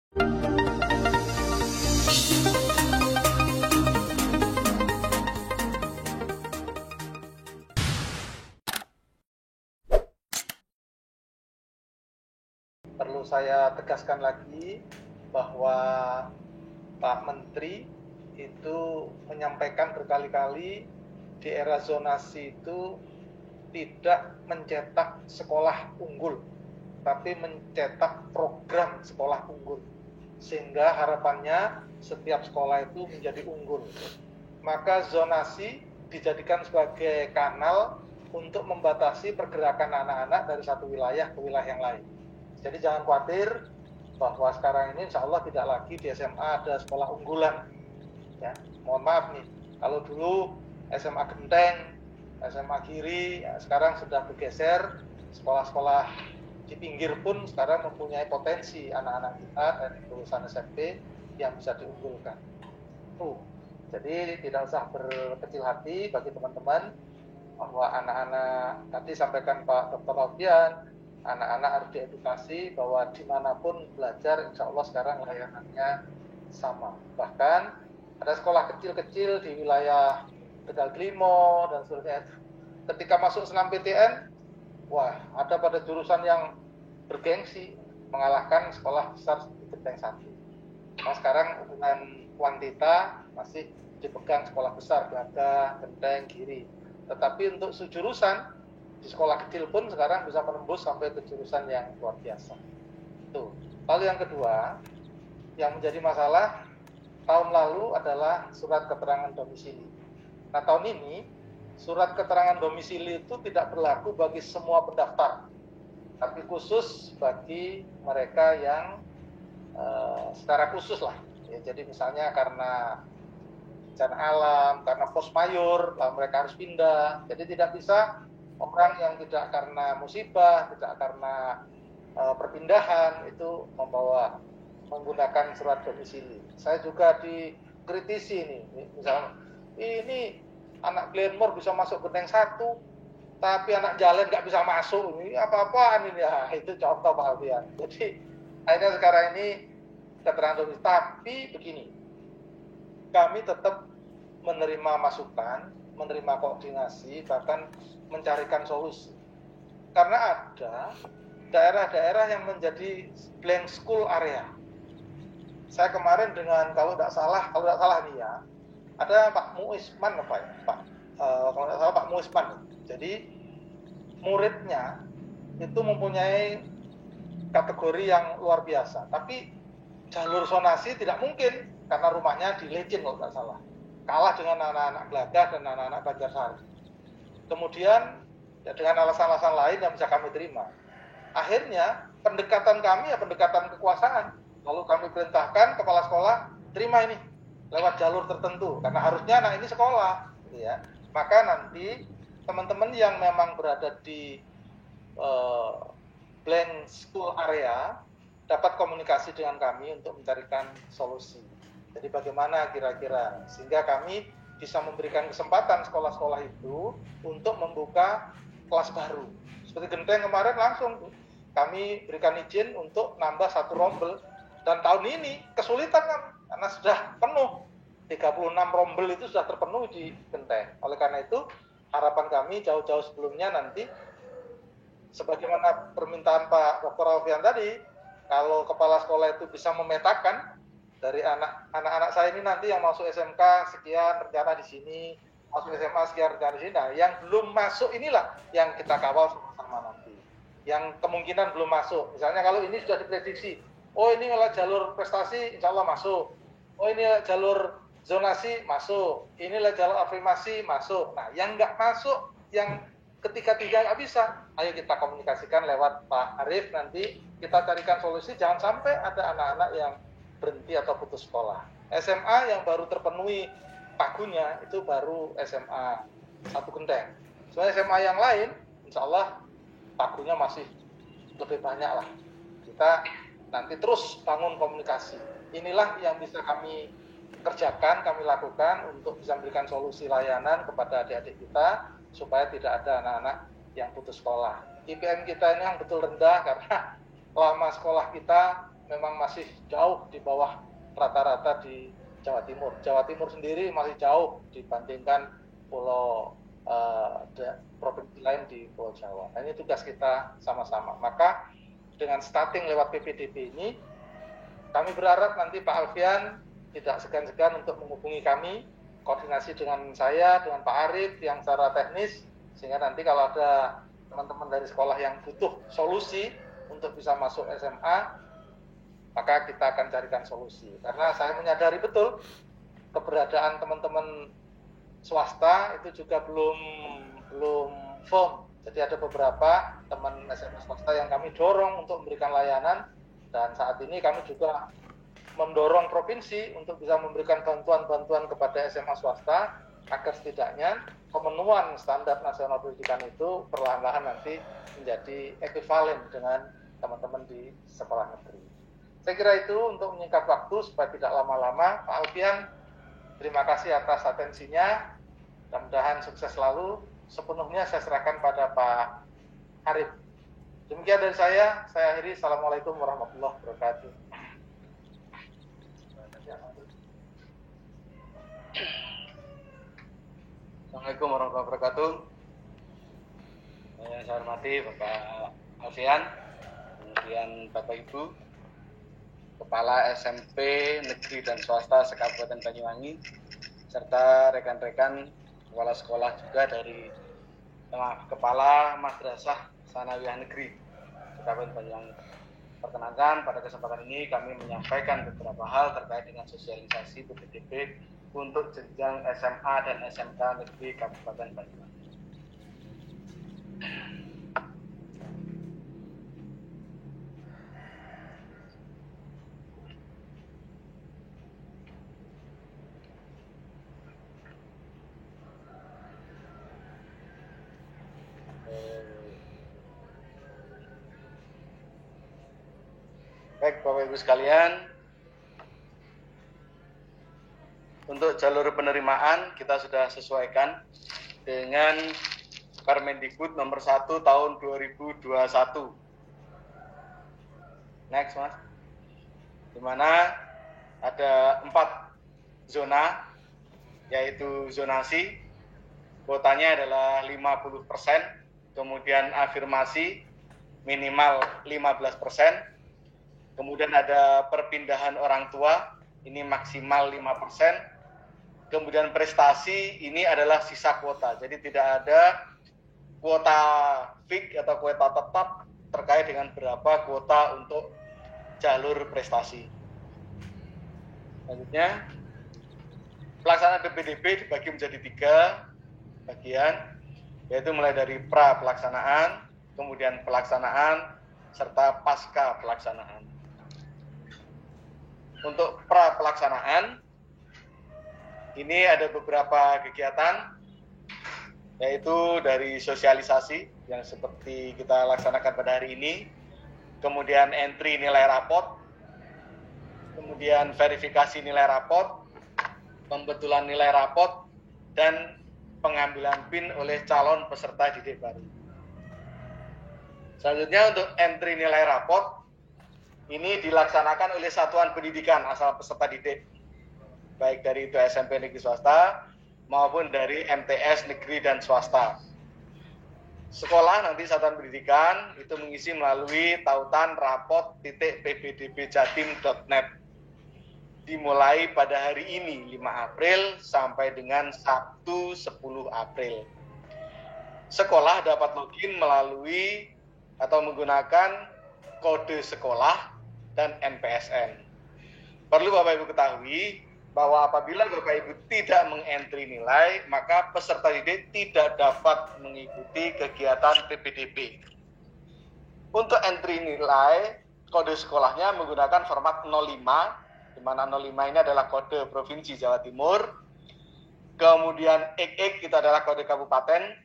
Perlu saya tegaskan lagi bahwa Pak Menteri itu menyampaikan berkali-kali di era zonasi itu tidak mencetak sekolah unggul, tapi mencetak program sekolah unggul. Sehingga harapannya setiap sekolah itu menjadi unggul. Maka zonasi dijadikan sebagai kanal untuk membatasi pergerakan anak-anak dari satu wilayah ke wilayah yang lain. Jadi jangan khawatir bahwa sekarang ini insya Allah tidak lagi di SMA ada sekolah unggulan. Ya, mohon maaf nih, kalau dulu SMA Genteng, SMA Giri, ya sekarang sudah bergeser, sekolah-sekolah di pinggir pun sekarang mempunyai potensi anak-anak kita dari lulusan SMP yang bisa diunggulkan. Jadi tidak usah berkecil hati bagi teman-teman bahwa anak-anak tadi sampaikan Pak Dr. Alfian, anak-anak harus diedukasi bahwa dimanapun belajar insya Allah sekarang layanannya sama. Bahkan ada sekolah kecil-kecil di wilayah Tegal Glimo dan seterusnya. Ketika masuk senam PTN, wah ada pada jurusan yang bergengsi mengalahkan sekolah besar seperti Genteng 1. Nah sekarang hubungan kuantita masih dipegang sekolah besar, Braga, Genteng, Giri. Tetapi untuk jurusan di sekolah kecil pun sekarang bisa menembus sampai ke jurusan yang luar biasa. Tuh. Lalu yang kedua, yang menjadi masalah tahun lalu adalah surat keterangan domisili. Nah tahun ini surat keterangan domisili itu tidak berlaku bagi semua pendaftar, tapi khusus bagi mereka yang secara khusus lah. Ya, jadi misalnya karena bencana alam, karena force majeure, mereka harus pindah. Jadi tidak bisa orang yang tidak karena musibah, tidak karena perpindahan itu menggunakan surat domisili. Saya juga dikritisi nih, misalnya ini anak Glenmore bisa masuk Genteng 1, tapi anak Jalan nggak bisa masuk, ini apa-apaan ini ya, itu contoh Pak Alfian. Jadi akhirnya sekarang ini keterangan domisili, tapi begini, kami tetap menerima masukan, menerima koordinasi, bahkan mencarikan solusi. Karena ada daerah-daerah yang menjadi blank school area. Saya kemarin dengan kalau tidak salah nih ya, ada Pak Muisman apa ya, kalau tidak salah Pak Muisman. Jadi muridnya itu mempunyai kategori yang luar biasa, tapi jalur zonasi tidak mungkin karena rumahnya di Lecin kalau tidak salah. Kalah dengan anak-anak Gelagah dan anak-anak Banjarsari. Kemudian ya dengan alasan-alasan lain yang bisa kami terima. Akhirnya pendekatan kami ya pendekatan kekuasaan. Lalu kami perintahkan kepala sekolah terima ini lewat jalur tertentu karena harusnya anak ini sekolah, gitu ya. Maka nanti teman-teman yang memang berada di blank school area dapat komunikasi dengan kami untuk mencarikan solusi. Jadi bagaimana kira-kira sehingga kami bisa memberikan kesempatan sekolah-sekolah itu untuk membuka kelas baru. Seperti Genteng kemarin langsung kami berikan izin untuk nambah 1 rombel. Dan tahun ini kesulitan kan karena sudah penuh. 36 rombel itu sudah terpenuhi di Genteng. Oleh karena itu harapan kami jauh-jauh sebelumnya nanti sebagaimana permintaan Pak Dr. Alfian tadi, kalau kepala sekolah itu bisa memetakan dari anak-anak saya ini nanti yang masuk SMK sekian rencana di sini, masuk SMA sekian rencana di sini. Nah, yang belum masuk inilah yang kita kawal sama nanti. Yang kemungkinan belum masuk. Misalnya kalau ini sudah diprediksi, oh ini adalah jalur prestasi, insya Allah masuk. Oh ini jalur zonasi masuk. Inilah jalur afirmasi masuk. Nah, yang nggak masuk, yang ketiga-tiga nggak bisa, ayo kita komunikasikan lewat Pak Arief, nanti kita carikan solusi. Jangan sampai ada anak-anak yang berhenti atau putus sekolah. SMA yang baru terpenuhi pagunya itu baru SMA 1 Genteng. Soalnya SMA yang lain, insya Allah pagunya masih lebih banyak lah. Kita nanti terus bangun komunikasi. Inilah yang bisa kami kerjakan, kami lakukan untuk bisa memberikan solusi layanan kepada adik-adik kita supaya tidak ada anak-anak yang putus sekolah. IPM kita ini yang betul rendah karena lama sekolah kita memang masih jauh di bawah rata-rata di Jawa Timur. Jawa Timur sendiri masih jauh dibandingkan pulau provinsi lain di Pulau Jawa. Nah, ini tugas kita sama-sama. Maka dengan starting lewat PPDB ini, kami berharap nanti Pak Alfian tidak segan-segan untuk menghubungi kami, koordinasi dengan saya, dengan Pak Arif yang secara teknis, sehingga nanti kalau ada teman-teman dari sekolah yang butuh solusi untuk bisa masuk SMA, maka kita akan carikan solusi. Karena saya menyadari betul keberadaan teman-teman swasta itu juga belum firm. Jadi ada beberapa teman SMA swasta yang kami dorong untuk memberikan layanan, dan saat ini kami juga mendorong provinsi untuk bisa memberikan bantuan-bantuan kepada SMA swasta agar setidaknya pemenuhan standar nasional pendidikan itu perlahan-lahan nanti menjadi ekuivalen dengan teman-teman di sekolah negeri. Saya kira itu untuk menyingkat waktu supaya tidak lama-lama. Pak Alfian, terima kasih atas atensinya. Mudah-mudahan sukses selalu. Sepenuhnya saya serahkan pada Pak Arif. Demikian dari saya akhiri. Assalamualaikum warahmatullahi wabarakatuh. Assalamualaikum warahmatullahi wabarakatuh. Yang saya hormati Bapak Alfian, kemudian Bapak Ibu, Kepala SMP Negeri dan Swasta se-Kabupaten Banyuwangi, serta rekan-rekan kepala sekolah juga dari Kepala Madrasah Sanawiyah Negeri se-Kabupaten Banyuwangi. Perkenalkan, pada kesempatan ini kami menyampaikan beberapa hal terkait dengan sosialisasi PPDB untuk jenjang SMA dan SMK Negeri Kabupaten Banyuwangi. Baik, Bapak Ibu sekalian, untuk jalur penerimaan kita sudah sesuaikan dengan Permendikbud nomor 1 tahun 2021. Next, Mas. Di mana ada 4 zona, yaitu zonasi, kuotanya adalah 50%, kemudian afirmasi minimal 15%, kemudian ada perpindahan orang tua, ini maksimal 5%. Kemudian prestasi, ini adalah sisa kuota. Jadi tidak ada kuota fix atau kuota tetap terkait dengan berapa kuota untuk jalur prestasi. Selanjutnya, pelaksanaan PPDB dibagi menjadi 3 bagian, yaitu mulai dari pra pelaksanaan, kemudian pelaksanaan, serta pasca pelaksanaan. Untuk pra pelaksanaan, ini ada beberapa kegiatan, yaitu dari sosialisasi yang seperti kita laksanakan pada hari ini, kemudian entry nilai raport, kemudian verifikasi nilai raport, pembetulan nilai raport, dan pengambilan PIN oleh calon peserta didik baru. Selanjutnya untuk entry nilai raport, ini dilaksanakan oleh satuan pendidikan asal peserta didik, baik dari itu SMP negeri swasta maupun dari MTS negeri dan swasta. Sekolah nanti satuan pendidikan itu mengisi melalui tautan raport.ppdbjatim.net dimulai pada hari ini 5 April sampai dengan Sabtu 10 April. Sekolah dapat login melalui atau menggunakan kode sekolah dan NPSN. Perlu Bapak Ibu ketahui bahwa apabila Bapak Ibu tidak mengentri nilai, maka peserta didik tidak dapat mengikuti kegiatan PPDB. Untuk entry nilai, kode sekolahnya menggunakan format 05, di mana 05 ini adalah kode Provinsi Jawa Timur. Kemudian XX itu adalah kode kabupaten.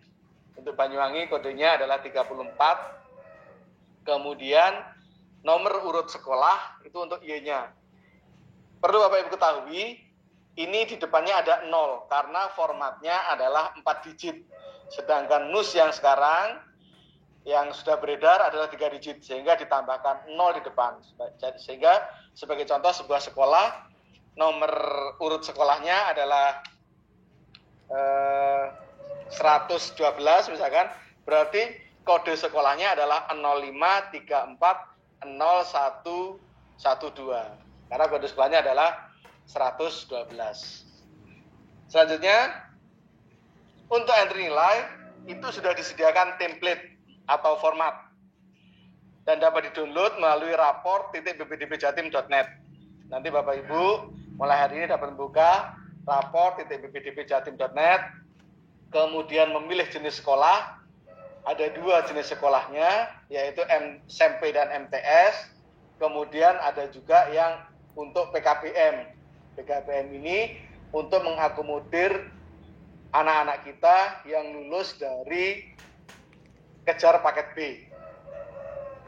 Untuk Banyuwangi kodenya adalah 34. Kemudian nomor urut sekolah itu untuk Y-nya. Perlu Bapak Ibu ketahui, ini di depannya ada 0 karena formatnya adalah 4 digit. Sedangkan NUS yang sekarang yang sudah beredar adalah 3 digit, sehingga ditambahkan 0 di depan. Sehingga sebagai contoh sebuah sekolah, nomor urut sekolahnya adalah 112 misalkan, berarti kode sekolahnya adalah 05340112, karena kode sekolahnya adalah 112. Selanjutnya, untuk entry nilai itu sudah disediakan template atau format dan dapat di-download melalui raport.bbdpjatim.net. Nanti Bapak Ibu mulai hari ini dapat membuka raport.bbdpjatim.net, kemudian memilih jenis sekolah. Ada 2 jenis sekolahnya, yaitu SMP dan MTS. Kemudian ada juga yang untuk PKBM. PKBM ini untuk mengakomodir anak-anak kita yang lulus dari kejar paket B.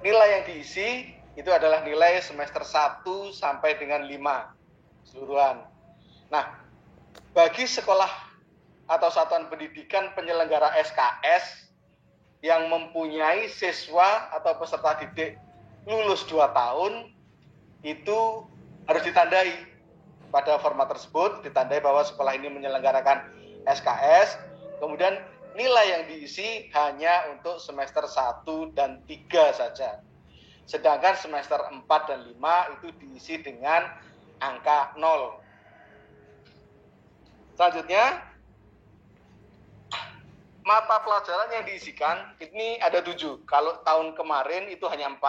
Nilai yang diisi itu adalah nilai semester 1 sampai dengan 5 keseluruhan. Nah, bagi sekolah atau satuan pendidikan penyelenggara SKS yang mempunyai siswa atau peserta didik lulus 2 tahun, itu harus ditandai pada format tersebut, ditandai bahwa sekolah ini menyelenggarakan SKS, kemudian nilai yang diisi hanya untuk semester 1 dan 3 saja. Sedangkan semester 4 dan 5 itu diisi dengan angka 0. Selanjutnya, mata pelajaran yang diisikan ini ada 7. Kalau tahun kemarin itu hanya 4.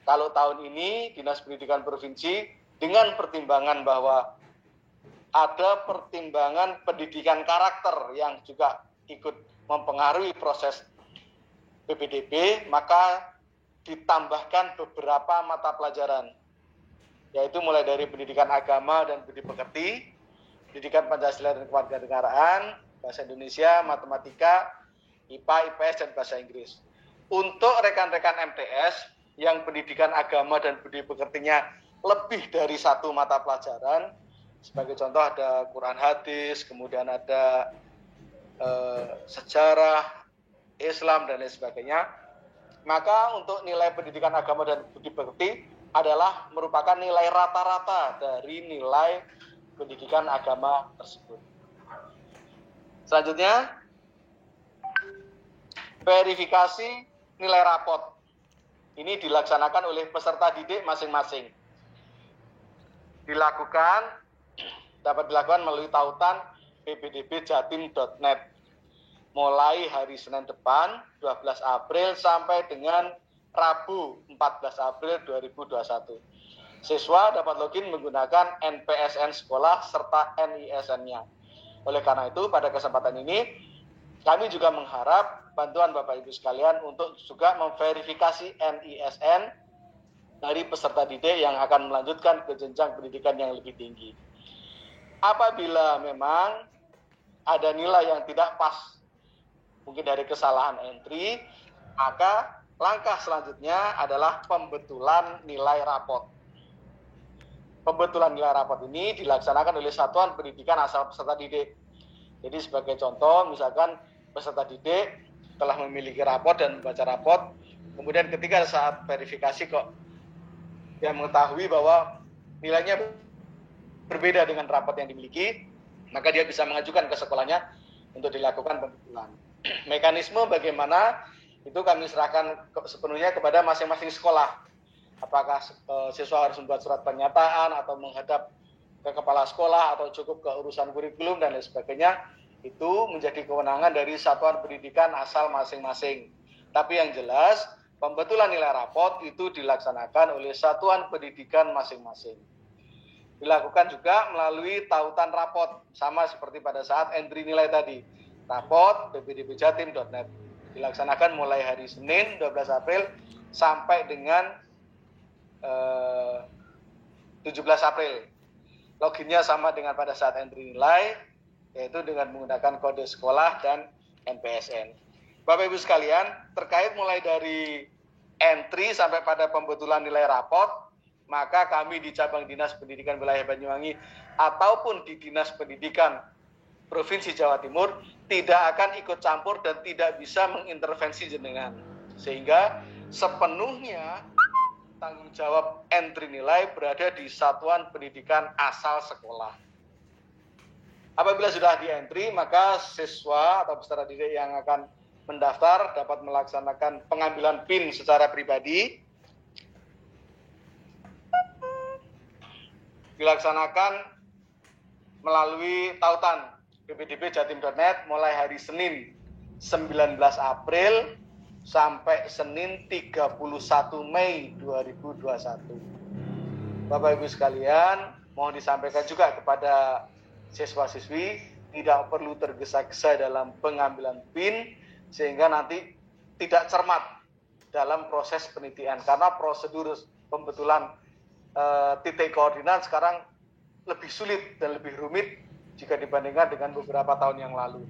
Kalau tahun ini Dinas Pendidikan Provinsi dengan pertimbangan bahwa ada pertimbangan pendidikan karakter yang juga ikut mempengaruhi proses PPDB, maka ditambahkan beberapa mata pelajaran, yaitu mulai dari pendidikan agama dan budi pekerti, pendidikan Pancasila dan kewarganegaraan, bahasa Indonesia, matematika, IPA, IPS, dan bahasa Inggris. Untuk rekan-rekan MTS yang pendidikan agama dan budi pekertinya lebih dari 1 mata pelajaran, sebagai contoh ada Quran hadis, kemudian ada sejarah, Islam, dan lain sebagainya, maka untuk nilai pendidikan agama dan budi pekerti adalah merupakan nilai rata-rata dari nilai pendidikan agama tersebut. Selanjutnya, verifikasi nilai rapot. Ini dilaksanakan oleh peserta didik masing-masing. Dapat dilakukan melalui tautan bbdpjatim.net mulai hari Senin depan 12 April sampai dengan Rabu 14 April 2021. Siswa dapat login menggunakan NPSN sekolah serta NISN-nya. Oleh karena itu, pada kesempatan ini kami juga mengharap bantuan Bapak Ibu sekalian untuk juga memverifikasi NISN dari peserta didik yang akan melanjutkan ke jenjang pendidikan yang lebih tinggi. Apabila memang ada nilai yang tidak pas, mungkin dari kesalahan entry, maka langkah selanjutnya adalah pembetulan nilai rapot. Pembetulan nilai rapot ini dilaksanakan oleh satuan pendidikan asal peserta didik. Jadi sebagai contoh, misalkan peserta didik telah memiliki rapot dan membaca rapot, kemudian ketika saat verifikasi kok dia mengetahui bahwa nilainya berbeda dengan rapot yang dimiliki, maka dia bisa mengajukan ke sekolahnya untuk dilakukan pembetulan. Mekanisme bagaimana itu kami serahkan sepenuhnya kepada masing-masing sekolah. Apakah siswa harus membuat surat pernyataan atau menghadap ke kepala sekolah atau cukup ke urusan kurikulum dan lain sebagainya, itu menjadi kewenangan dari satuan pendidikan asal masing-masing. Tapi yang jelas, pembetulan nilai rapot itu dilaksanakan oleh satuan pendidikan masing-masing. Dilakukan juga melalui tautan rapot, sama seperti pada saat entry nilai tadi. Rapot bbdpjatim.net dilaksanakan mulai hari Senin 12 April sampai dengan 17 April. Loginnya sama dengan pada saat entry nilai, yaitu dengan menggunakan kode sekolah dan NPSN. Bapak Ibu sekalian, terkait mulai dari entry sampai pada pembetulan nilai rapot, maka kami di Cabang Dinas Pendidikan Wilayah Banyuwangi ataupun di Dinas Pendidikan Provinsi Jawa Timur tidak akan ikut campur dan tidak bisa mengintervensi jenengan. Sehingga sepenuhnya tanggung jawab entry nilai berada di satuan pendidikan asal sekolah. Apabila sudah di entry, maka siswa atau peserta didik yang akan mendaftar dapat melaksanakan pengambilan PIN secara pribadi. Dilaksanakan melalui tautan ppdb.jatim.net mulai hari Senin 19 April sampai Senin 31 Mei 2021. Bapak Ibu sekalian, mohon disampaikan juga kepada siswa-siswi tidak perlu tergesa-gesa dalam pengambilan PIN sehingga nanti tidak cermat dalam proses penelitian karena prosedur pembetulan titik koordinat sekarang lebih sulit dan lebih rumit jika dibandingkan dengan beberapa tahun yang lalu.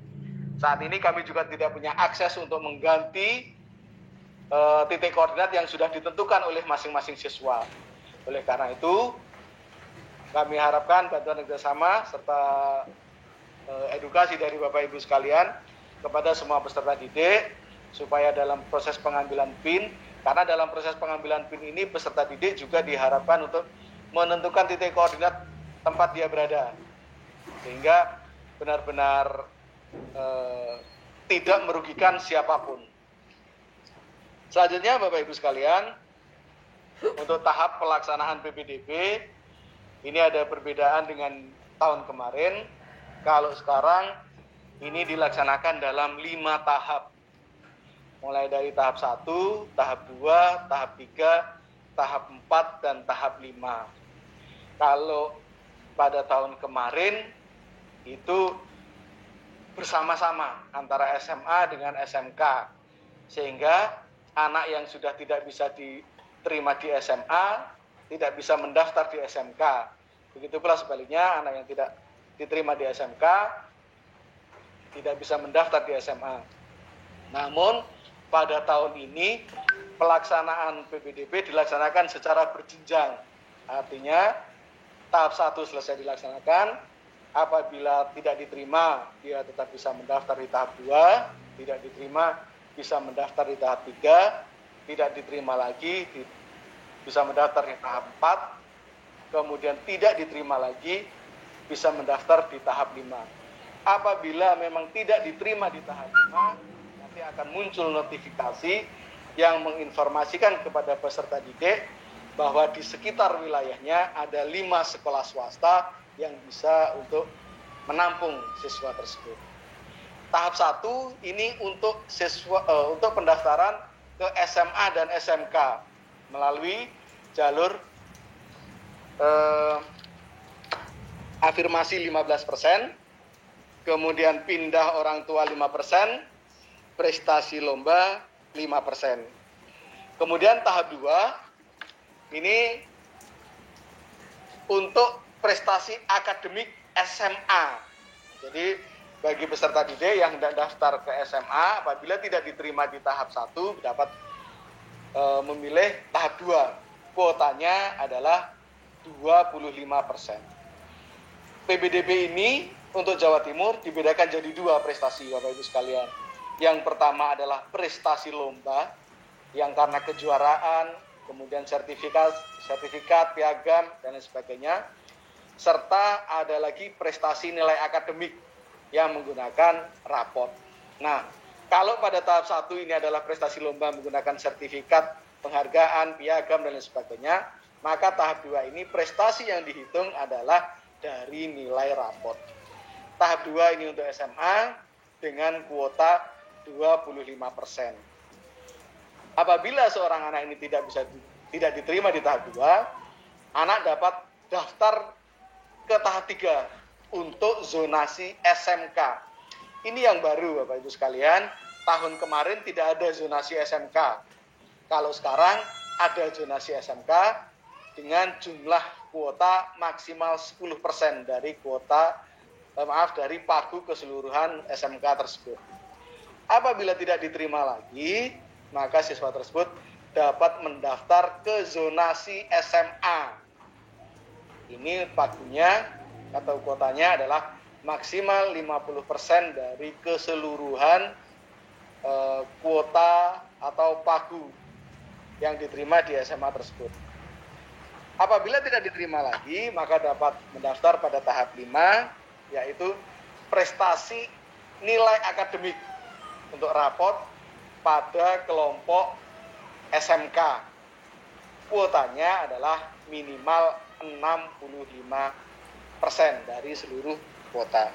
Saat ini kami juga tidak punya akses untuk mengganti titik koordinat yang sudah ditentukan oleh masing-masing siswa. Oleh karena itu, kami harapkan bantuan kerjasama serta edukasi dari Bapak Ibu sekalian kepada semua peserta didik supaya dalam proses pengambilan PIN, karena dalam proses pengambilan PIN ini peserta didik juga diharapkan untuk menentukan titik koordinat tempat dia berada, sehingga benar-benar tidak merugikan siapapun. Selanjutnya Bapak Ibu sekalian, untuk tahap pelaksanaan PPDB ini ada perbedaan dengan tahun kemarin. Kalau sekarang ini dilaksanakan dalam 5 tahap. Mulai dari tahap 1, tahap 2, tahap 3, tahap 4, dan tahap 5. Kalau pada tahun kemarin itu bersama-sama antara SMA dengan SMK. Sehingga anak yang sudah tidak bisa diterima di SMA tidak bisa mendaftar di SMK. Begitu pula sebaliknya, anak yang tidak diterima di SMK tidak bisa mendaftar di SMA. Namun pada tahun ini pelaksanaan PPDB dilaksanakan secara berjenjang. Artinya tahap 1 selesai dilaksanakan, apabila tidak diterima dia tetap bisa mendaftar di tahap 2, tidak diterima bisa mendaftar di tahap 3, tidak diterima lagi bisa mendaftar di tahap 4, kemudian tidak diterima lagi bisa mendaftar di tahap 5. Apabila memang tidak diterima di tahap 5, nanti akan muncul notifikasi yang menginformasikan kepada peserta didik bahwa di sekitar wilayahnya ada 5 sekolah swasta yang bisa untuk menampung siswa tersebut. Tahap 1 ini untuk untuk pendaftaran ke SMA dan SMK melalui jalur afirmasi 15%, kemudian pindah orang tua 5%, prestasi lomba 5%. Kemudian tahap 2 ini untuk prestasi akademik SMA. Jadi bagi peserta didik yang hendak daftar ke SMA, apabila tidak diterima di tahap 1 dapat memilih tahap 2. Kuotanya adalah 25%. PPDB ini untuk Jawa Timur dibedakan jadi 2 prestasi Bapak Ibu sekalian. Yang pertama adalah prestasi lomba yang karena kejuaraan, kemudian sertifikat, piagam dan lain sebagainya. Serta ada lagi prestasi nilai akademik yang menggunakan raport. Nah, kalau pada tahap 1 ini adalah prestasi lomba menggunakan sertifikat, penghargaan, piagam dan lain sebagainya, maka tahap 2 ini prestasi yang dihitung adalah dari nilai raport. Tahap 2 ini untuk SMA dengan kuota 25%. Apabila seorang anak ini tidak diterima di tahap 2, anak dapat daftar ke tahap 3 untuk zonasi SMK. Ini yang baru Bapak Ibu sekalian, tahun kemarin tidak ada zonasi SMK. Kalau sekarang ada zonasi SMK dengan jumlah kuota maksimal 10% dari dari pagu keseluruhan SMK tersebut. Apabila tidak diterima lagi, maka siswa tersebut dapat mendaftar ke zonasi SMA. Ini pagunya atau kuotanya adalah maksimal 50% dari keseluruhan kuota atau pagu yang diterima di SMA tersebut. Apabila tidak diterima lagi, maka dapat mendaftar pada tahap 5, yaitu prestasi nilai akademik untuk rapot pada kelompok SMK. Kuotanya adalah minimal 65% dari seluruh kuota.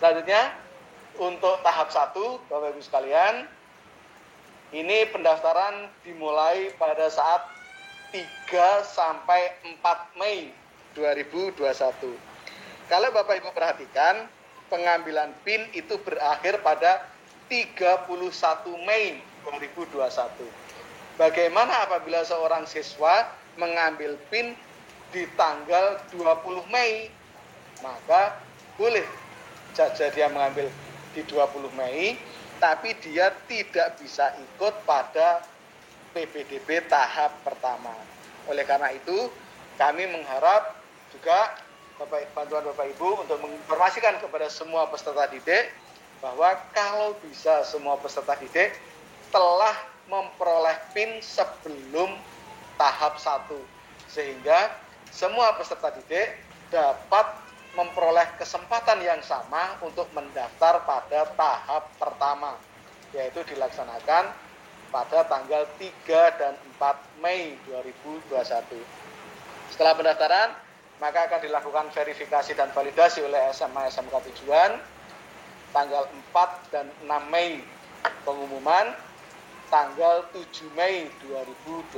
Selanjutnya, untuk tahap 1, Bapak Ibu sekalian, ini pendaftaran dimulai pada saat 3 sampai 4 Mei 2021. Kalau Bapak Ibu perhatikan, pengambilan PIN itu berakhir pada 31 Mei 2021. Bagaimana apabila seorang siswa mengambil PIN di tanggal 20 Mei? Maka boleh saja dia mengambil di 20 Mei, tapi dia tidak bisa ikut pada PPDB tahap pertama. Oleh karena itu, kami mengharap juga bantuan Bapak Ibu untuk menginformasikan kepada semua peserta didik bahwa kalau bisa semua peserta didik telah memperoleh PIN sebelum tahap 1, sehingga semua peserta didik dapat memperoleh kesempatan yang sama untuk mendaftar pada tahap pertama, yaitu dilaksanakan pada tanggal 3 dan 4 Mei 2021. Setelah pendaftaran, maka akan dilakukan verifikasi dan validasi oleh SMA SMK tujuan tanggal 4 dan 6 Mei, pengumuman tanggal 7 Mei 2021.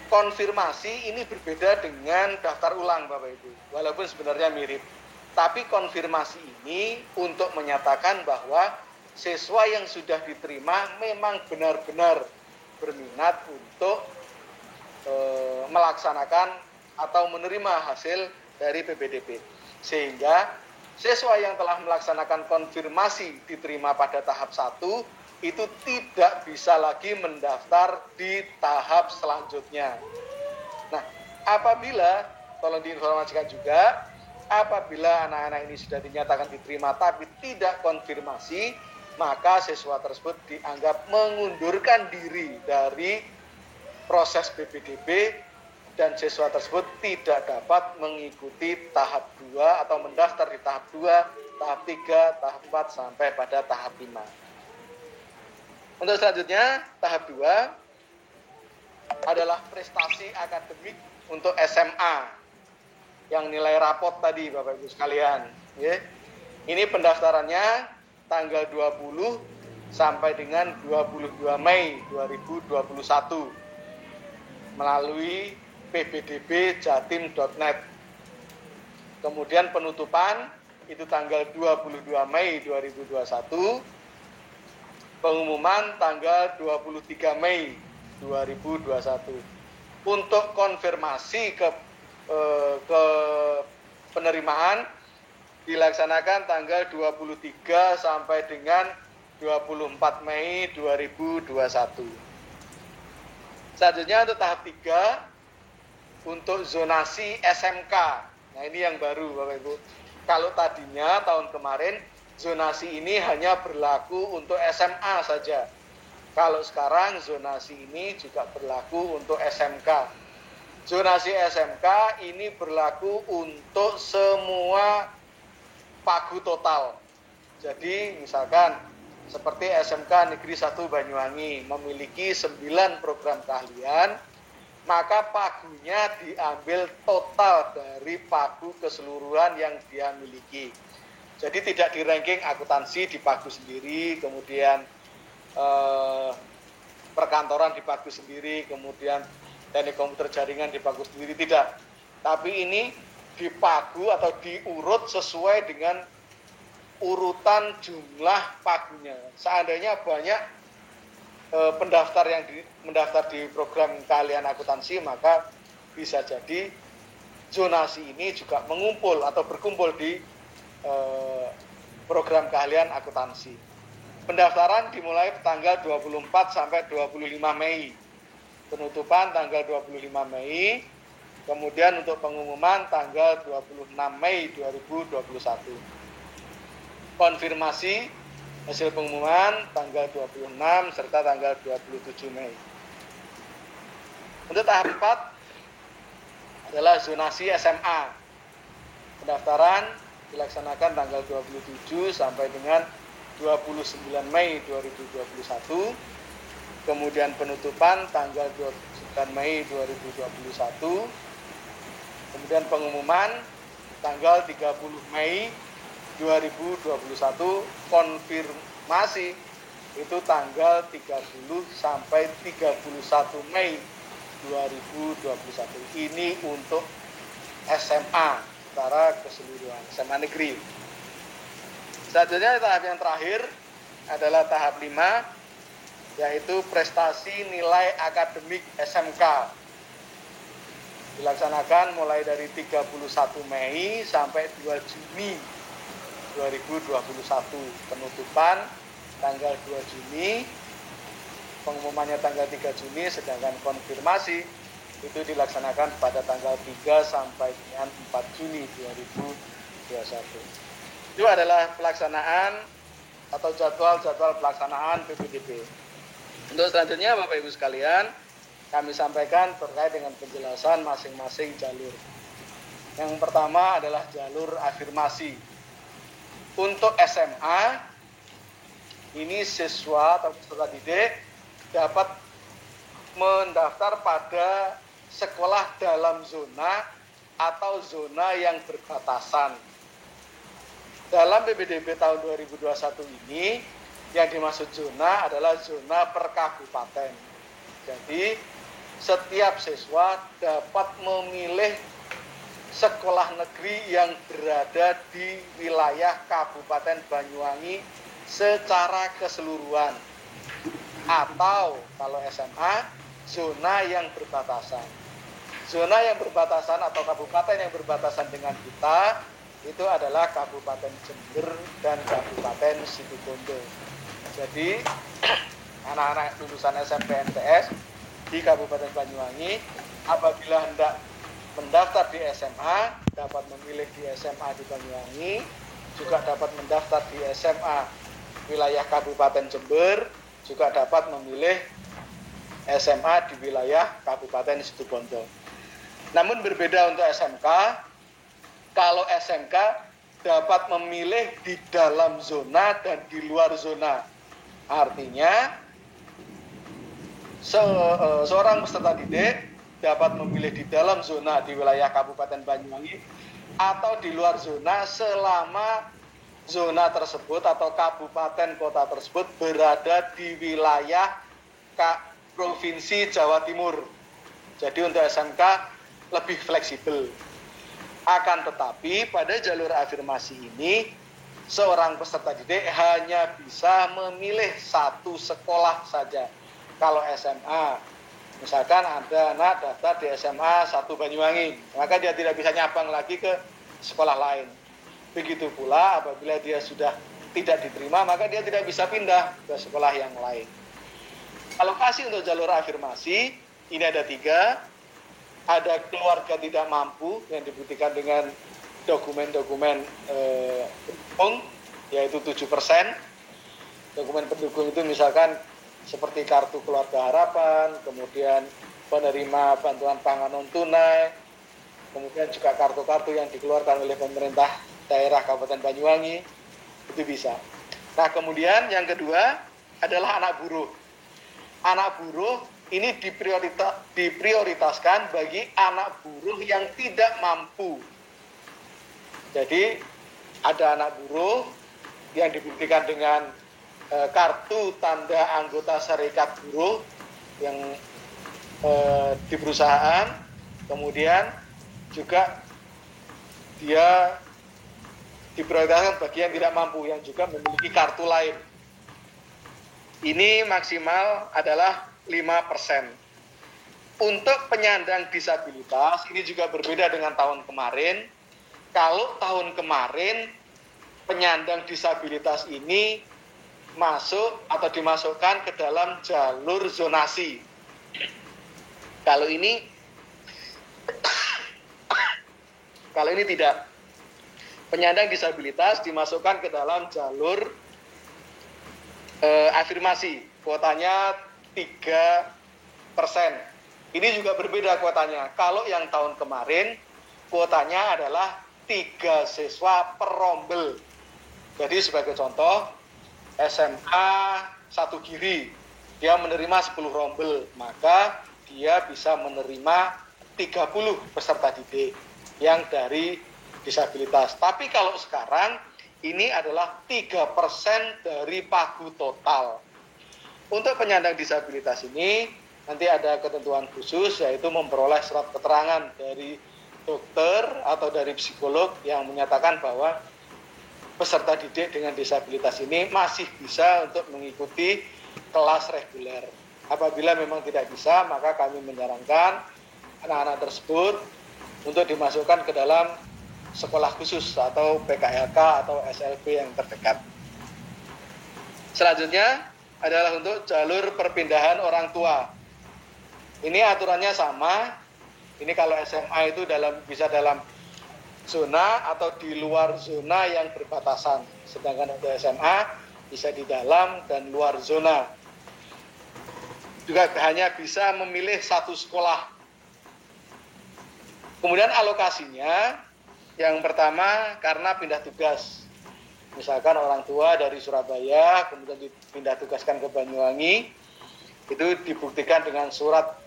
Konfirmasi ini berbeda dengan daftar ulang, Bapak Ibu, walaupun sebenarnya mirip. Tapi konfirmasi ini untuk menyatakan bahwa siswa yang sudah diterima memang benar-benar berminat untuk melaksanakan atau menerima hasil dari PPDB. Sehingga siswa yang telah melaksanakan konfirmasi diterima pada tahap 1 itu tidak bisa lagi mendaftar di tahap selanjutnya. Nah, apabila, tolong diinformasikan juga, apabila anak-anak ini sudah dinyatakan diterima tapi tidak konfirmasi, maka siswa tersebut dianggap mengundurkan diri dari proses PPDB dan siswa tersebut tidak dapat mengikuti tahap 2 atau mendaftar di tahap 2, tahap 3, tahap 4 sampai pada tahap 5. Untuk selanjutnya, tahap 2 adalah prestasi akademik untuk SMA yang nilai rapot tadi, Bapak Ibu sekalian. Ini pendaftarannya tanggal 20 sampai dengan 22 Mei 2021 melalui ppdbjatim.net. Kemudian penutupan itu tanggal 22 Mei 2021, pengumuman tanggal 23 Mei 2021. Untuk konfirmasi ke penerimaan dilaksanakan tanggal 23 sampai dengan 24 Mei 2021. Selanjutnya untuk tahap 3, untuk zonasi SMK. Nah, ini yang baru, Bapak Ibu. Kalau tadinya tahun kemarin zonasi ini hanya berlaku untuk SMA saja. Kalau sekarang zonasi ini juga berlaku untuk SMK. Zonasi SMK ini berlaku untuk semua pagu total. Jadi misalkan seperti SMK Negeri 1 Banyuwangi memiliki 9 program keahlian, maka pagunya diambil total dari pagu keseluruhan yang dia miliki. Jadi tidak di-ranking akuntansi di pagu sendiri, kemudian perkantoran di pagu sendiri, kemudian teknik komputer jaringan di pagu sendiri, tidak. Tapi ini dipagu atau diurut sesuai dengan urutan jumlah pagunya. Seandainya banyak pendaftar yang mendaftar di program keahlian akuntansi, maka bisa jadi zonasi ini juga mengumpul atau berkumpul di program keahlian akuntansi. Pendaftaran dimulai tanggal 24 sampai 25 Mei. Penutupan tanggal 25 Mei. Kemudian untuk pengumuman tanggal 26 Mei 2021. Konfirmasi Hasil pengumuman tanggal 26 serta tanggal 27 Mei. Untuk tahap 4 adalah zonasi SMA. Pendaftaran dilaksanakan tanggal 27 sampai dengan 29 Mei 2021. Kemudian penutupan tanggal 29 Mei 2021. Kemudian pengumuman tanggal 30 Mei 2021, konfirmasi itu tanggal 30 sampai 31 Mei 2021. Ini untuk SMA secara keseluruhan, SMA negeri. Selanjutnya tahap yang terakhir adalah tahap 5, yaitu prestasi nilai akademik SMK. Dilaksanakan mulai dari 31 Mei sampai 2 Juni 2021. Penutupan tanggal 2 Juni, pengumumannya tanggal 3 Juni, sedangkan konfirmasi itu dilaksanakan pada tanggal 3 sampai dengan 4 Juni 2021. Itu adalah pelaksanaan atau jadwal pelaksanaan PPDB. Untuk selanjutnya Bapak Ibu sekalian, kami sampaikan terkait dengan penjelasan masing-masing jalur. Yang pertama adalah jalur afirmasi. Untuk SMA, ini siswa atau peserta didik dapat mendaftar pada sekolah dalam zona atau zona yang berbatasan. Dalam PPDB tahun 2021 ini, yang dimaksud zona adalah zona per kabupaten. Jadi, setiap siswa dapat memilih sekolah negeri yang berada di wilayah Kabupaten Banyuwangi secara keseluruhan. Atau kalau SMA, zona yang berbatasan. Zona yang berbatasan atau kabupaten yang berbatasan dengan kita itu adalah Kabupaten Jember dan Kabupaten Situbondo. Jadi anak-anak lulusan SMP NTS di Kabupaten Banyuwangi apabila hendak mendaftar di SMA dapat memilih di SMA di Banyuwangi, juga dapat mendaftar di SMA wilayah Kabupaten Jember, juga dapat memilih SMA di wilayah Kabupaten Situbondo. Namun berbeda untuk SMK. Kalau SMK dapat memilih di dalam zona dan di luar zona. Artinya seorang peserta didik dapat memilih di dalam zona di wilayah Kabupaten Banyuwangi atau di luar zona selama zona tersebut atau kabupaten kota tersebut berada di wilayah Provinsi Jawa Timur. Jadi untuk SMK lebih fleksibel. Akan tetapi pada jalur afirmasi ini seorang peserta didik hanya bisa memilih satu sekolah saja. Kalau SMA, misalkan ada anak daftar di SMA 1 Banyuwangi, maka dia tidak bisa nyabang lagi ke sekolah lain. Begitu pula apabila dia sudah tidak diterima, maka dia tidak bisa pindah ke sekolah yang lain. Alokasi untuk jalur afirmasi, ini ada 3. Ada keluarga tidak mampu yang dibuktikan dengan dokumen-dokumen pendukung, yaitu 7%. Dokumen pendukung itu misalkan seperti kartu keluarga harapan, kemudian penerima bantuan pangan non tunai, kemudian juga kartu-kartu yang dikeluarkan oleh pemerintah daerah Kabupaten Banyuwangi, itu bisa. Nah kemudian yang kedua adalah anak buruh. Anak buruh ini diprioritaskan bagi anak buruh yang tidak mampu. Jadi ada anak buruh yang dibuktikan dengan kartu tanda anggota serikat buruh yang di perusahaan, kemudian juga dia diprioritaskan bagi yang tidak mampu yang juga memiliki kartu lain. Ini maksimal adalah 5%. Untuk penyandang disabilitas, ini juga berbeda dengan tahun kemarin. Kalau tahun kemarin, penyandang disabilitas ini masuk atau dimasukkan ke dalam jalur zonasi. Kalau ini tidak. Penyandang disabilitas dimasukkan ke dalam jalur afirmasi, kuotanya 3%. Ini juga berbeda kuotanya. Kalau yang tahun kemarin, kuotanya adalah 3 siswa per rombel. Jadi sebagai contoh, SMA 1 Giri, dia menerima 10 rombel, maka dia bisa menerima 30 peserta didik yang dari disabilitas. Tapi kalau sekarang, ini adalah 3% dari pagu total. Untuk penyandang disabilitas ini, nanti ada ketentuan khusus, yaitu memperoleh surat keterangan dari dokter atau dari psikolog yang menyatakan bahwa peserta didik dengan disabilitas ini masih bisa untuk mengikuti kelas reguler. Apabila memang tidak bisa, maka kami menyarankan anak-anak tersebut untuk dimasukkan ke dalam sekolah khusus atau PKLK atau SLB yang terdekat. Selanjutnya adalah untuk jalur perpindahan orang tua. Ini aturannya sama. Ini kalau SMA itu bisa dalam zona atau di luar zona yang berbatasan. Sedangkan untuk SMA bisa di dalam dan luar zona. Juga hanya bisa memilih satu sekolah. Kemudian alokasinya, yang pertama karena pindah tugas. Misalkan orang tua dari Surabaya kemudian dipindah tugaskan ke Banyuwangi, itu dibuktikan dengan surat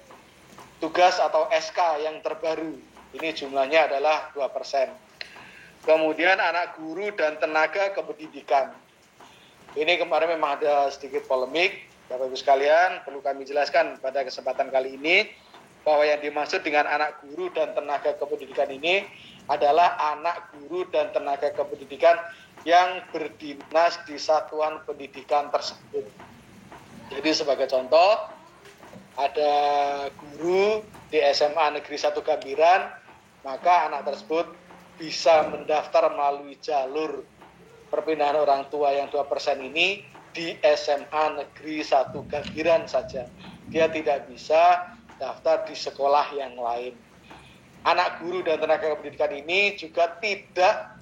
tugas atau SK yang terbaru. Ini jumlahnya adalah 2%. Kemudian anak guru dan tenaga kependidikan. Ini kemarin memang ada sedikit polemik, Bapak Ibu sekalian, perlu kami jelaskan pada kesempatan kali ini bahwa yang dimaksud dengan anak guru dan tenaga kependidikan ini adalah anak guru dan tenaga kependidikan yang berdinas di satuan pendidikan tersebut. Jadi sebagai contoh, ada guru di SMA Negeri 1 Gambiran, maka anak tersebut bisa mendaftar melalui jalur perpindahan orang tua yang 2% ini di SMA Negeri 1 Gambiran saja. Dia tidak bisa daftar di sekolah yang lain. Anak guru dan tenaga pendidikan ini juga tidak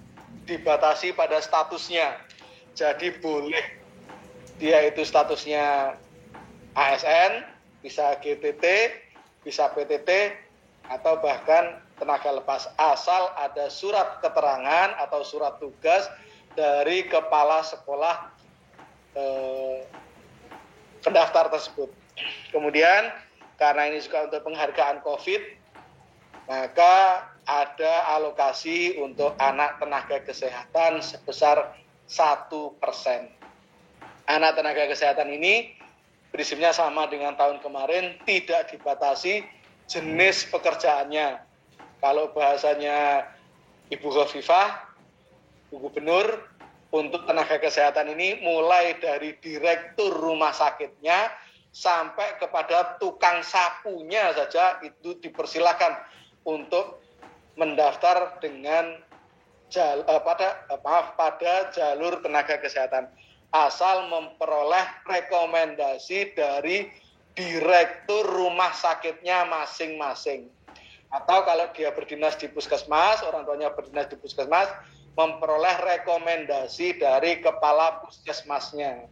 dibatasi pada statusnya. Jadi boleh dia itu statusnya ASN, bisa GTT, bisa PTT, atau bahkan tenaga lepas, asal ada surat keterangan atau surat tugas dari kepala sekolah pendaftar tersebut. Kemudian karena ini juga untuk penghargaan COVID, maka ada alokasi untuk anak tenaga kesehatan sebesar 1%. Anak tenaga kesehatan ini prinsipnya sama dengan tahun kemarin, tidak dibatasi jenis pekerjaannya. Kalau bahasanya Ibu Khofifah, Bu Gubernur, untuk tenaga kesehatan ini mulai dari direktur rumah sakitnya sampai kepada tukang sapunya saja itu dipersilakan untuk mendaftar dengan pada jalur tenaga kesehatan, asal memperoleh rekomendasi dari direktur rumah sakitnya masing-masing. Atau kalau dia berdinas di puskesmas, orang tuanya berdinas di puskesmas, memperoleh rekomendasi dari kepala puskesmasnya.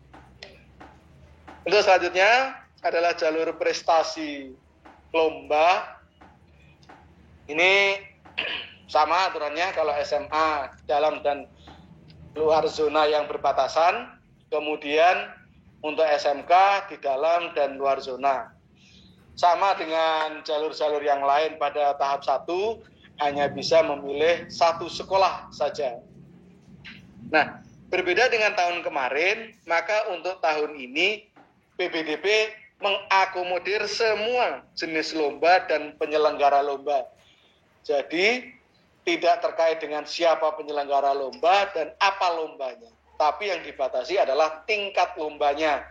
Untuk selanjutnya adalah jalur prestasi lomba. Ini sama aturannya kalau SMA dalam dan luar zona yang berbatasan, kemudian untuk SMK di dalam dan luar zona. Sama dengan jalur-jalur yang lain pada tahap 1, hanya bisa memilih satu sekolah saja. Nah, berbeda dengan tahun kemarin, maka untuk tahun ini PBDP mengakomodir semua jenis lomba dan penyelenggara lomba. Jadi tidak terkait dengan siapa penyelenggara lomba dan apa lombanya. Tapi yang dibatasi adalah tingkat lombanya,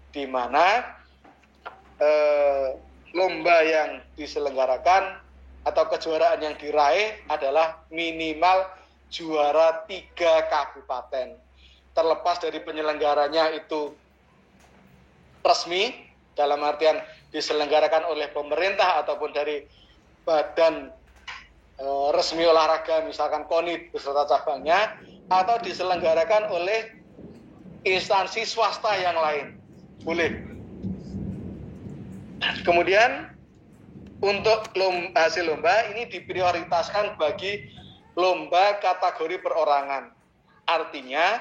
di mana lomba yang diselenggarakan atau kejuaraan yang diraih adalah minimal juara 3 kabupaten. Terlepas dari penyelenggaranya itu resmi, dalam artian diselenggarakan oleh pemerintah ataupun dari badan resmi olahraga, misalkan KONI beserta cabangnya, atau diselenggarakan oleh instansi swasta yang lain. Boleh. Kemudian untuk hasil lomba ini diprioritaskan bagi lomba kategori perorangan. Artinya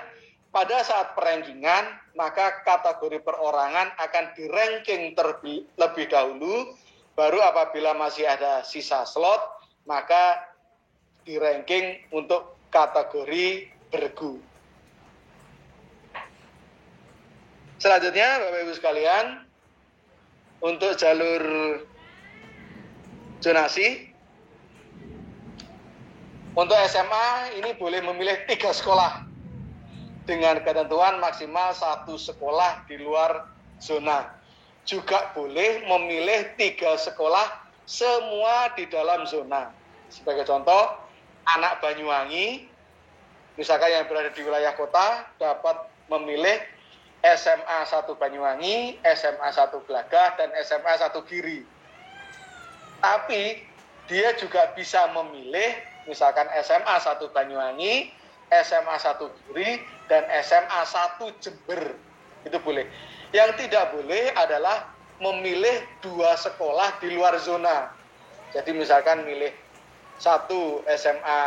pada saat perankingan maka kategori perorangan akan di-ranking terlebih dahulu, baru apabila masih ada sisa slot maka di-ranking untuk kategori bergu. Selanjutnya Bapak Ibu sekalian, untuk jalur zonasi, untuk SMA ini boleh memilih 3 sekolah dengan ketentuan maksimal 1 sekolah di luar zona. Juga boleh memilih 3 sekolah semua di dalam zona. Sebagai contoh, anak Banyuwangi, misalkan yang berada di wilayah kota, dapat memilih SMA 1 Banyuwangi, SMA 1 Glagah, dan SMA 1 Giri. Tapi dia juga bisa memilih misalkan SMA 1 Banyuwangi, SMA 1 Giri, dan SMA 1 Jember. Itu boleh. Yang tidak boleh adalah memilih 2 sekolah di luar zona. Jadi misalkan milih 1 SMA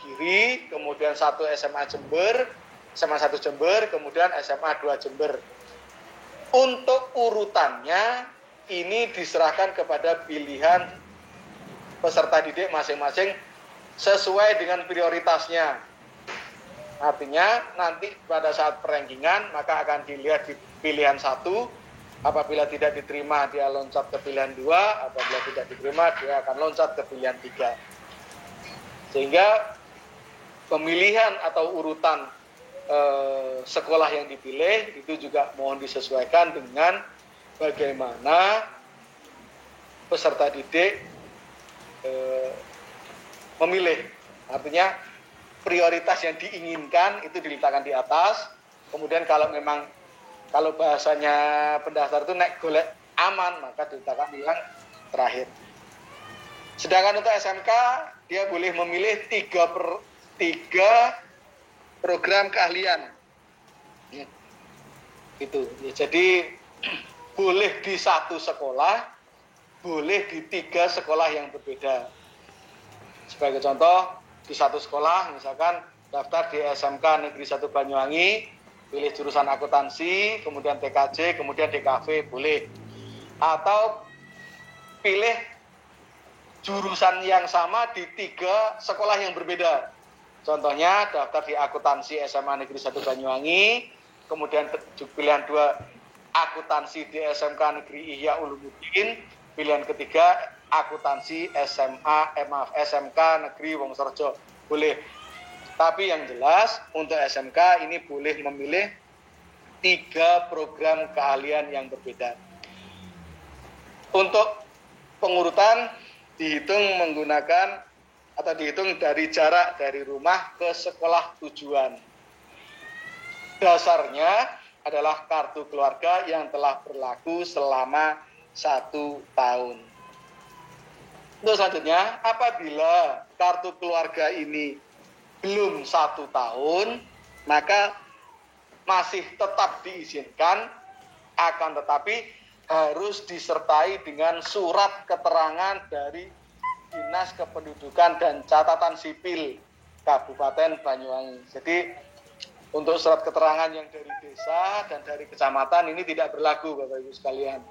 Giri, kemudian 1 SMA Jember, SMA 1 Jember, kemudian SMA 2 Jember. Untuk urutannya ini diserahkan kepada pilihan peserta didik masing-masing sesuai dengan prioritasnya. Artinya nanti pada saat perankingan maka akan dilihat di pilihan 1, apabila tidak diterima dia loncat ke pilihan 2, apabila tidak diterima dia akan loncat ke pilihan 3. Sehingga pemilihan atau urutan sekolah yang dipilih itu juga mohon disesuaikan dengan bagaimana peserta didik memilih. Artinya prioritas yang diinginkan itu diletakkan di atas, kemudian kalau bahasanya pendaftar itu naik golek aman maka diletakkan yang terakhir. Sedangkan untuk SMK dia boleh memilih 3 program keahlian. Itu. Ya, jadi boleh di 1 sekolah, boleh di 3 sekolah yang berbeda. Sebagai contoh, di 1 sekolah misalkan daftar di SMK Negeri 1 Banyuwangi, pilih jurusan akuntansi, kemudian TKJ, kemudian DKV, boleh. Atau pilih jurusan yang sama di 3 sekolah yang berbeda. Contohnya daftar di akuntansi SMA Negeri 1 Banyuwangi, kemudian pilihan 2 akuntansi di SMK Negeri Ihya Ulumuddin, pilihan ketiga akuntansi SMK Negeri Wonosorejo. Boleh. Tapi yang jelas untuk SMK ini boleh memilih 3 program keahlian yang berbeda. Untuk pengurutan dihitung menggunakan atau dihitung dari jarak dari rumah ke sekolah tujuan. Dasarnya adalah kartu keluarga yang telah berlaku selama 1 tahun. Untuk selanjutnya, apabila kartu keluarga ini belum 1 tahun, maka masih tetap diizinkan, akan tetapi harus disertai dengan surat keterangan dari Dinas Kependudukan dan Catatan Sipil Kabupaten Banyuwangi. Jadi untuk surat keterangan yang dari desa dan dari kecamatan ini tidak berlaku, Bapak Ibu sekalian.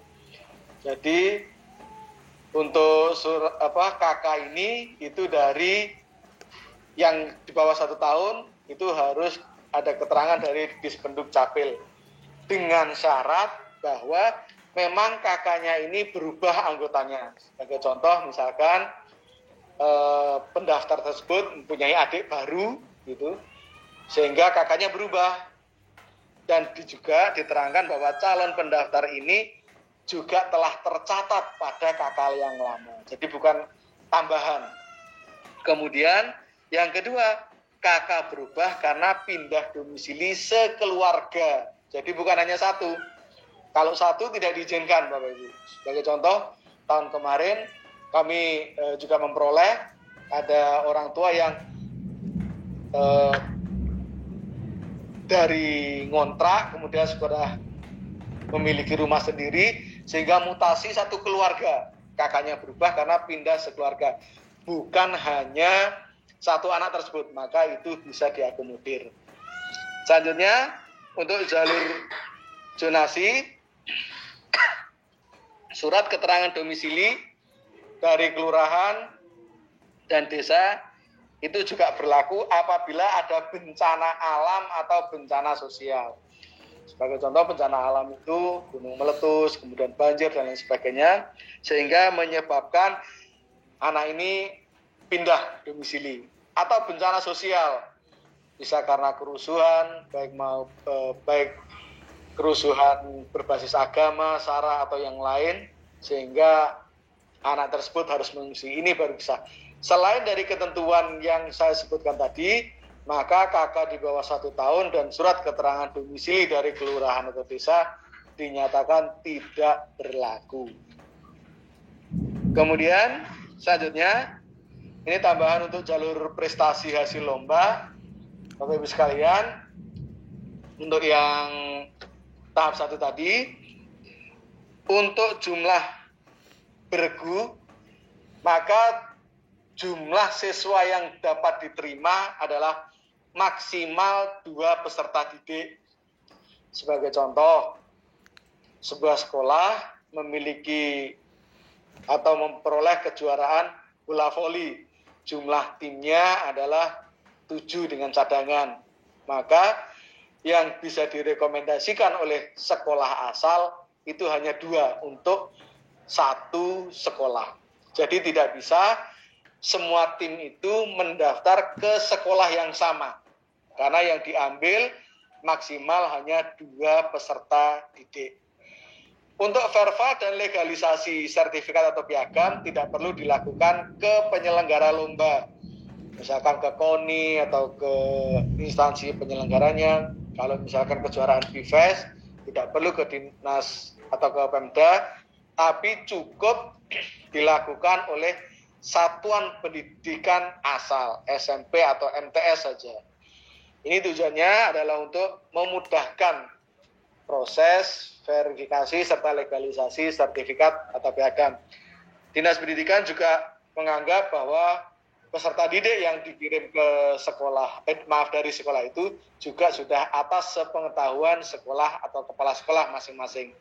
Jadi untuk KK ini itu dari yang di bawah 1 tahun itu harus ada keterangan dari Dispenduk Capil dengan syarat bahwa memang KK-nya ini berubah anggotanya. Sebagai contoh misalkan pendaftar tersebut mempunyai adik baru gitu, sehingga KK-nya berubah, dan juga diterangkan bahwa calon pendaftar ini juga telah tercatat pada KK yang lama, jadi bukan tambahan. Kemudian yang kedua, KK berubah karena pindah domisili sekeluarga, jadi bukan hanya 1. Kalau 1 tidak diizinkan, Bapak Ibu. Sebagai contoh, tahun kemarin kami juga memperoleh ada orang tua yang dari ngontrak kemudian sudah memiliki rumah sendiri, sehingga mutasi satu keluarga, kakaknya berubah karena pindah sekeluarga, bukan hanya satu anak tersebut, maka itu bisa diakomodir. Selanjutnya untuk jalur zonasi, surat keterangan domisili dari kelurahan dan desa itu juga berlaku apabila ada bencana alam atau bencana sosial. Sebagai contoh, bencana alam itu gunung meletus, kemudian banjir dan lain sebagainya, sehingga menyebabkan anak ini pindah domisili. Atau bencana sosial, bisa karena kerusuhan, baik kerusuhan berbasis agama, sara atau yang lain, sehingga anak tersebut harus mengungsi. Ini baru bisa. Selain dari ketentuan yang saya sebutkan tadi, maka kakak di bawah 1 tahun dan surat keterangan domisili dari kelurahan atau desa dinyatakan tidak berlaku. Kemudian selanjutnya, ini tambahan untuk jalur prestasi hasil lomba. Bapak Ibu sekalian, untuk yang tahap 1 tadi, untuk jumlah bergu, maka jumlah siswa yang dapat diterima adalah maksimal 2 peserta didik. Sebagai contoh, sebuah sekolah memiliki atau memperoleh kejuaraan bola voli. Jumlah timnya adalah 7 dengan cadangan. Maka yang bisa direkomendasikan oleh sekolah asal itu hanya 2 untuk 1 sekolah. Jadi tidak bisa semua tim itu mendaftar ke sekolah yang sama. Karena yang diambil maksimal hanya 2 peserta didik. Untuk verva dan legalisasi sertifikat atau piagam tidak perlu dilakukan ke penyelenggara lomba. Misalkan ke KONI atau ke instansi penyelenggaranya. Kalau misalkan kejuaraan BIFES, tidak perlu ke dinas atau ke Pemda, tapi cukup dilakukan oleh satuan pendidikan asal, SMP atau MTS saja. Ini tujuannya adalah untuk memudahkan proses verifikasi serta legalisasi sertifikat atau piagam. Dinas Pendidikan juga menganggap bahwa peserta didik yang dikirim ke sekolah, dari sekolah itu juga sudah atas sepengetahuan sekolah atau kepala sekolah masing-masing.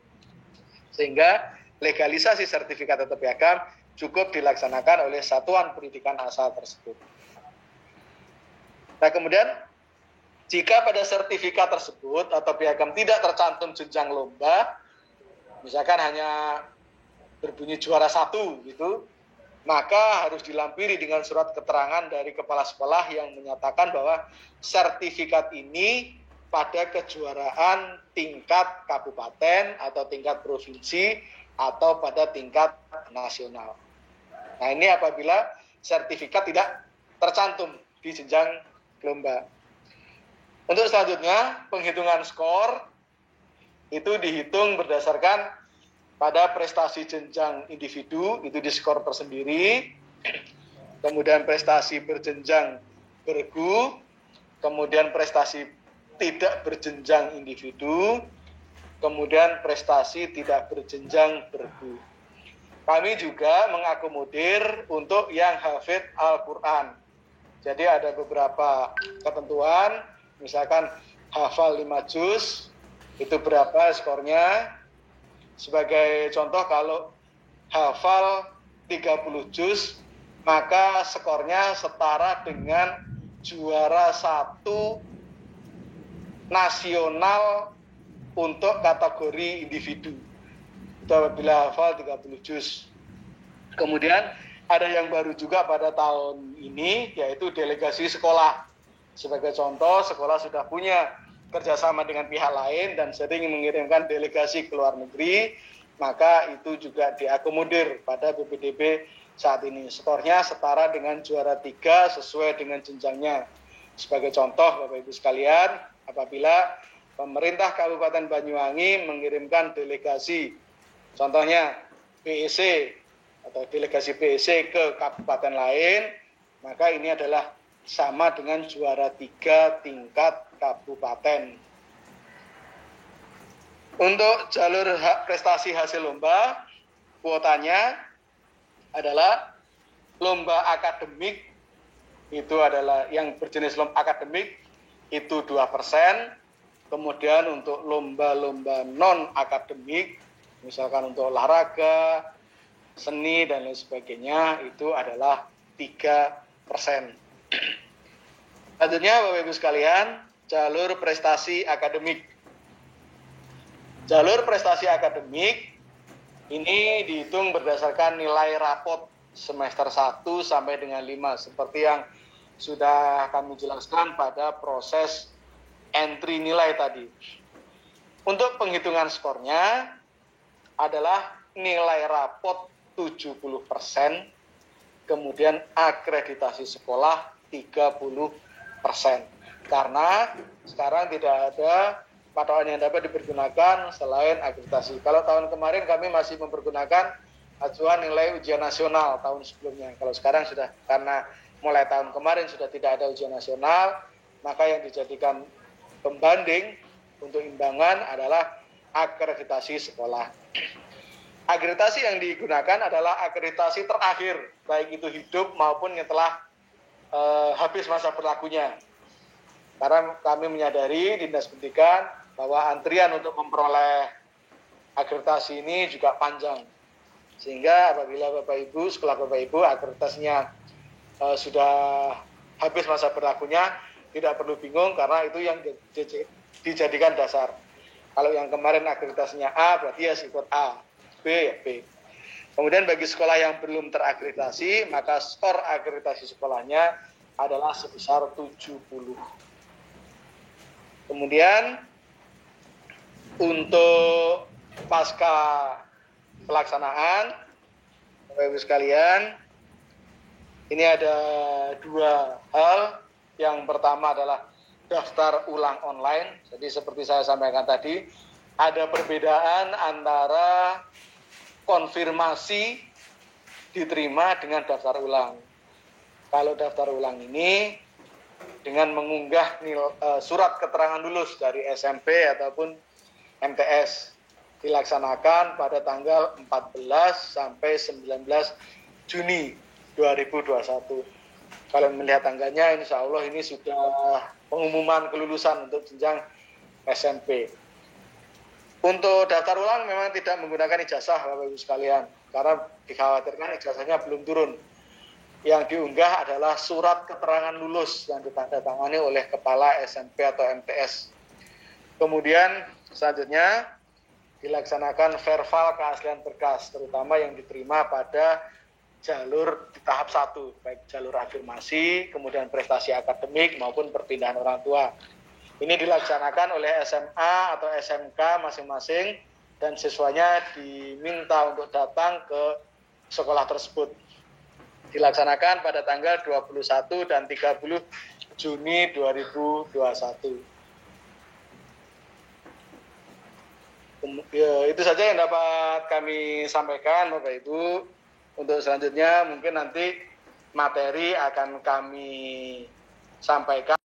Sehingga legalisasi sertifikat atau piagam cukup dilaksanakan oleh satuan pendidikan asal tersebut. Nah, kemudian jika pada sertifikat tersebut atau piagam tidak tercantum jenjang lomba, misalkan hanya berbunyi juara 1 gitu, maka harus dilampiri dengan surat keterangan dari kepala sekolah yang menyatakan bahwa sertifikat ini pada kejuaraan tingkat kabupaten atau tingkat provinsi atau pada tingkat nasional. Nah, ini apabila sertifikat tidak tercantum di jenjang lomba. Untuk selanjutnya, penghitungan skor itu dihitung berdasarkan pada prestasi jenjang individu, itu di skor tersendiri, kemudian prestasi berjenjang bergu, kemudian prestasi tidak berjenjang individu, kemudian prestasi tidak berjenjang bergu. Kami juga mengakomodir untuk yang hafid Al-Quran. Jadi ada beberapa ketentuan, misalkan hafal 5 juz, itu berapa skornya. Sebagai contoh, kalau hafal 30 juz, maka skornya setara dengan juara 1 nasional untuk kategori individu. Itu apabila hafal 30 juz. Kemudian ada yang baru juga pada tahun ini, yaitu delegasi sekolah. Sebagai contoh, sekolah sudah punya kerjasama dengan pihak lain dan sering mengirimkan delegasi ke luar negeri, maka itu juga diakomodir pada BPDB saat ini. Skornya setara dengan juara 3 sesuai dengan jenjangnya. Sebagai contoh, Bapak Ibu sekalian, apabila pemerintah Kabupaten Banyuwangi mengirimkan delegasi, contohnya BEC atau delegasi BEC ke kabupaten lain, maka ini adalah sama dengan juara 3 tingkat kabupaten. Untuk jalur prestasi hasil lomba, kuotanya adalah lomba akademik, itu adalah yang berjenis lomba akademik, itu 2%. Kemudian untuk lomba-lomba non-akademik, misalkan untuk olahraga, seni, dan lain sebagainya, itu adalah 3%. Selanjutnya, Bapak Ibu sekalian, jalur prestasi akademik. Jalur prestasi akademik ini dihitung berdasarkan nilai rapot semester 1 sampai dengan 5, seperti yang sudah kami jelaskan pada proses entry nilai tadi. Untuk penghitungan skornya adalah nilai rapot 70%, kemudian akreditasi sekolah 30%. Karena sekarang tidak ada patokan yang dapat dipergunakan selain akreditasi. Kalau tahun kemarin kami masih mempergunakan acuan nilai ujian nasional tahun sebelumnya. Kalau sekarang sudah, karena mulai tahun kemarin sudah tidak ada ujian nasional, maka yang dijadikan pembanding untuk imbangan adalah akreditasi sekolah. Akreditasi yang digunakan adalah akreditasi terakhir, baik itu hidup maupun setelah habis masa berlakunya. Karena kami menyadari di Dinas Pendidikan bahwa antrian untuk memperoleh akreditasi ini juga panjang. Sehingga apabila Bapak Ibu, sekolah Bapak Ibu akreditasinya sudah habis masa berlakunya, tidak perlu bingung karena itu yang dijadikan dasar. Kalau yang kemarin akreditasinya A, berarti ya ikut A, B ya B. Kemudian bagi sekolah yang belum terakreditasi, maka skor akreditasi sekolahnya adalah sebesar 70. Kemudian untuk pasca pelaksanaan, Bapak Ibu sekalian, ini ada 2 hal. Yang pertama adalah daftar ulang online. Jadi seperti saya sampaikan tadi, ada perbedaan antara konfirmasi diterima dengan daftar ulang. Kalau daftar ulang ini dengan mengunggah surat keterangan lulus dari SMP ataupun MTS, dilaksanakan pada tanggal 14 sampai 19 Juni 2021. Kalau melihat tanggalnya, insya Allah ini sudah pengumuman kelulusan untuk jenjang SMP. Untuk daftar ulang memang tidak menggunakan ijazah, Bapak Ibu sekalian, karena dikhawatirkan ijazahnya belum turun. Yang diunggah adalah surat keterangan lulus yang ditandatangani oleh kepala SMP atau MTS. Kemudian selanjutnya dilaksanakan verbal keaslian berkas, terutama yang diterima pada jalur di tahap 1, baik jalur afirmasi, kemudian prestasi akademik maupun perpindahan orang tua. Ini dilaksanakan oleh SMA atau SMK masing-masing dan siswanya diminta untuk datang ke sekolah tersebut. Dilaksanakan pada tanggal 21 dan 30 Juni 2021. Itu saja yang dapat kami sampaikan, Bapak Ibu. Untuk selanjutnya mungkin nanti materi akan kami sampaikan.